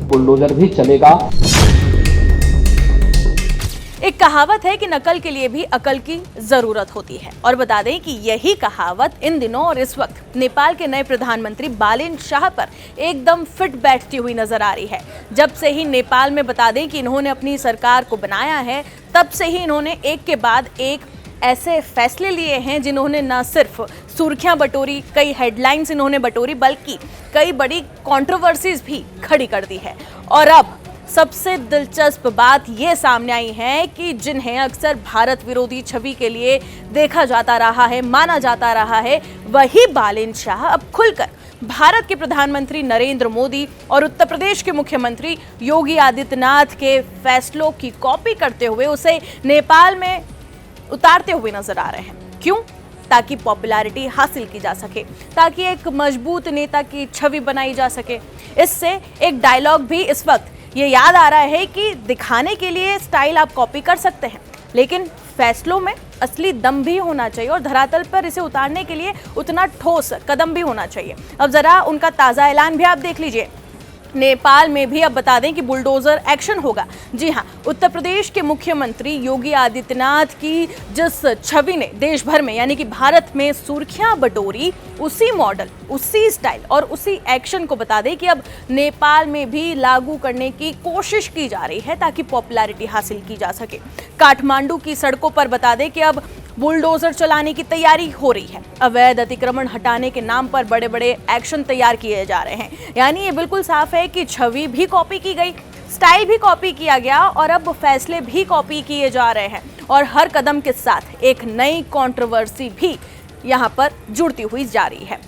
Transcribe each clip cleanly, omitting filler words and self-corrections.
Bulldozer भी चलेगा। एक कहावत है कि नकल के लिए भी अकल की जरूरत होती है और बता दें कि यही कहावत इन दिनों और इस वक्त नेपाल के नए प्रधानमंत्री बालेन शाह पर एकदम फिट बैठती हुई नजर आ रही है। जब से ही नेपाल में बता दें कि इन्होंने अपनी सरकार को बनाया है, तब से ही इन्होंने एक के बाद एक ऐसे फैसले लिए हैं जिन्होंने न सिर्फ सुर्खियां बटोरी, कई हेडलाइंस इन्होंने बटोरी, बल्कि कई बड़ी कंट्रोवर्सीज भी खड़ी कर दी है। और अब सबसे दिलचस्प बात ये सामने आई है कि जिन्हें अक्सर भारत विरोधी छवि के लिए देखा जाता रहा है, माना जाता रहा है, वही बालेन शाह अब खुलकर भारत के प्रधानमंत्री नरेंद्र मोदी और उत्तर प्रदेश के मुख्यमंत्री योगी आदित्यनाथ के फैसलों की कॉपी करते हुए उसे नेपाल में उतारते हुए नजर आ रहे हैं। क्यों? ताकि पॉपुलैरिटी हासिल की जा सके, ताकि एक मजबूत नेता की छवि बनाई जा सके। इससे एक डायलॉग भी इस वक्त ये याद आ रहा है कि दिखाने के लिए स्टाइल आप कॉपी कर सकते हैं, लेकिन फैसलों में असली दम भी होना चाहिए और धरातल पर इसे उतारने के लिए उतना ठोस कदम भी होना चाहिए। अब जरा उनका ताज़ा ऐलान भी आप देख लीजिए। नेपाल में भी अब बता दें कि बुलडोजर एक्शन होगा। जी हां, उत्तर प्रदेश के मुख्यमंत्री योगी आदित्यनाथ की जिस छवि ने देश भर में यानी कि भारत में सुर्खियां बटोरी, उसी मॉडल, उसी स्टाइल और उसी एक्शन को बता दें कि अब नेपाल में भी लागू करने की कोशिश की जा रही है ताकि पॉपुलैरिटी हासिल की जा सके। काठमांडू की सड़कों पर बता दें कि अब बुलडोजर चलाने की तैयारी हो रही है। अवैध अतिक्रमण हटाने के नाम पर बड़े बड़े एक्शन तैयार किए जा रहे हैं। यानी ये बिल्कुल साफ है कि छवि भी कॉपी की गई, स्टाइल भी कॉपी किया गया और अब फैसले भी कॉपी किए जा रहे हैं। और हर कदम के साथ एक नई कंट्रोवर्सी भी यहाँ पर जुड़ती हुई जा रही है।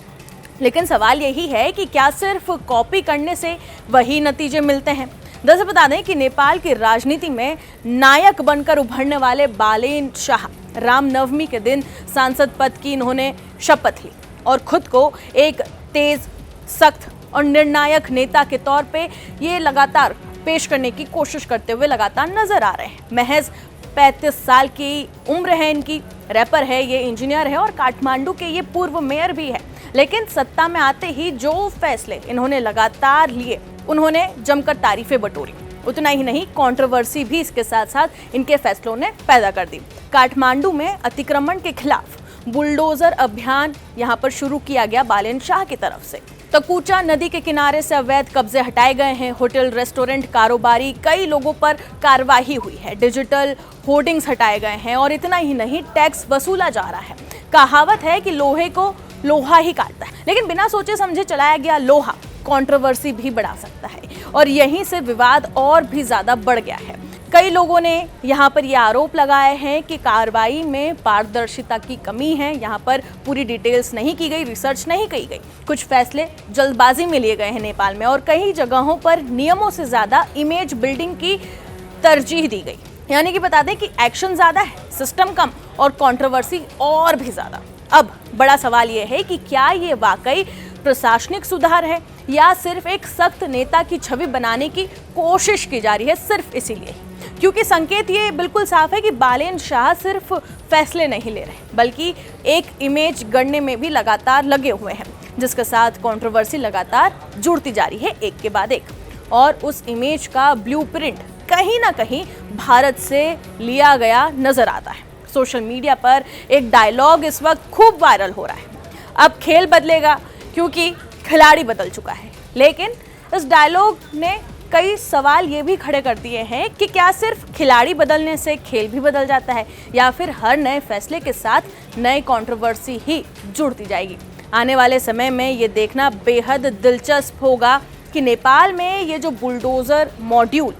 लेकिन सवाल यही है कि क्या सिर्फ कॉपी करने से वही नतीजे मिलते हैं? दरअसल बता दें कि नेपाल की राजनीति में नायक बनकर उभरने वाले बालेन शाह रामनवमी के दिन सांसद पद की इन्होंने शपथ ली और खुद को एक तेज, सख्त और निर्णायक नेता के तौर पे ये लगातार पेश करने की कोशिश करते हुए लगातार नजर आ रहे हैं। महज 35 साल की उम्र है इनकी, रैपर है ये, इंजीनियर है और काठमांडू के ये पूर्व मेयर भी है। लेकिन सत्ता में आते ही जो फैसले इन्होंने लगातार लिए, उन्होंने जमकर तारीफें बटोरी। उतना ही नहीं, कंट्रोवर्सी भी इसके साथ साथ इनके फैसलों ने पैदा कर दी। काठमांडू में अतिक्रमण के खिलाफ बुलडोजर अभियान यहां पर शुरू किया गया बालेन शाह की तरफ से। तकूचा नदी के किनारे से अवैध कब्जे हटाए गए हैं। होटल, रेस्टोरेंट, कारोबारी, कई लोगों पर कार्रवाई हुई है। डिजिटल होर्डिंग्स हटाए गए हैं और इतना ही नहीं, टैक्स वसूला जा रहा है। कहावत है कि लोहे को लोहा ही काटता है, लेकिन बिना सोचे समझे चलाया गया लोहा कंट्रोवर्सी भी बढ़ा सकता है और यहीं से विवाद और भी ज्यादा बढ़ गया है। कई लोगों ने यहाँ पर ये आरोप लगाए हैं कि कार्रवाई में पारदर्शिता की कमी है। यहाँ पर पूरी डिटेल्स नहीं की गई, रिसर्च नहीं की गई। कुछ फैसले जल्दबाजी में लिए गए हैं नेपाल में और कई जगहों पर नियमों से ज्यादा इमेज बिल्डिंग की तरजीह दी गई। यानी कि बता दें कि एक्शन ज्यादा है, सिस्टम कम और कंट्रोवर्सी और भी ज्यादा। अब बड़ा सवाल यह है कि क्या ये वाकई प्रशासनिक सुधार है या सिर्फ एक सख्त नेता की छवि बनाने की कोशिश की जा रही है, सिर्फ इसीलिए? क्योंकि संकेत ये बिल्कुल साफ है कि बालेन शाह सिर्फ फैसले नहीं ले रहे, बल्कि एक इमेज गढ़ने में भी लगातार लगे हुए हैं, जिसके साथ कंट्रोवर्सी लगातार जुड़ती जा रही है एक के बाद एक। और उस इमेज का ब्लूप्रिंट कहीं ना कहीं भारत से लिया गया नजर आता है। सोशल मीडिया पर एक डायलॉग इस वक्त खूब वायरल हो रहा है, अब खेल बदलेगा क्योंकि खिलाड़ी बदल चुका है। लेकिन इस डायलॉग ने कई सवाल ये भी खड़े कर दिए हैं कि क्या सिर्फ खिलाड़ी बदलने से खेल भी बदल जाता है या फिर हर नए फैसले के साथ नई कंट्रोवर्सी ही जुड़ती जाएगी। आने वाले समय में ये देखना बेहद दिलचस्प होगा कि नेपाल में ये जो बुलडोजर मॉड्यूल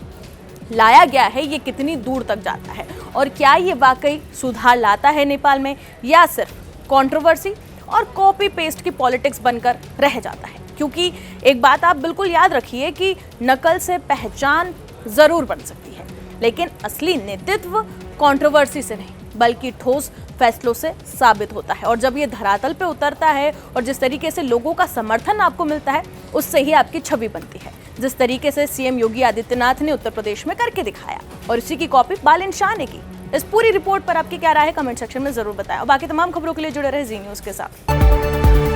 लाया गया है ये कितनी दूर तक जाता है और क्या ये वाकई सुधार लाता है नेपाल में या सिर्फ कंट्रोवर्सी और कॉपी पेस्ट की पॉलिटिक्स बनकर रह जाता है। क्योंकि एक बात आप बिल्कुल याद रखिए कि नकल से पहचान जरूर बन सकती है, लेकिन असली नेतृत्व कंट्रोवर्सी से नहीं बल्कि ठोस फैसलों से साबित होता है। और जब ये धरातल पे उतरता है और जिस तरीके से लोगों का समर्थन आपको मिलता है, उससे ही आपकी छवि बनती है। जिस तरीके से सीएम योगी आदित्यनाथ ने उत्तर प्रदेश में करके दिखाया और इसी की कॉपी बालेन शाह ने की। इस पूरी रिपोर्ट पर आपकी क्या राय है, कमेंट सेक्शन में जरूर बताएं और बाकी तमाम खबरों के लिए जुड़े रहे जी न्यूज़ के साथ।